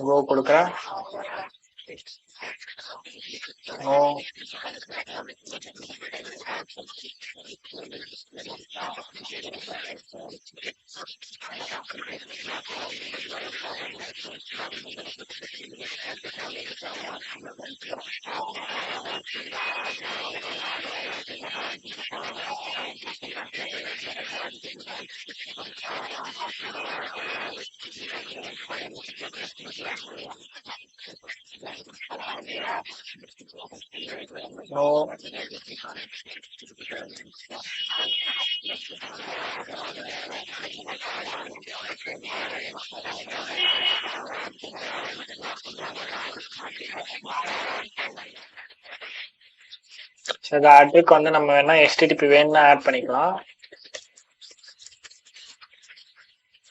go கொடுக்குறேன். No. No. இந்த ஆட்டுக்கு வந்து நம்ம வேணா HTTP வேணும்னா ஆட் பண்ணிக்கலாம்.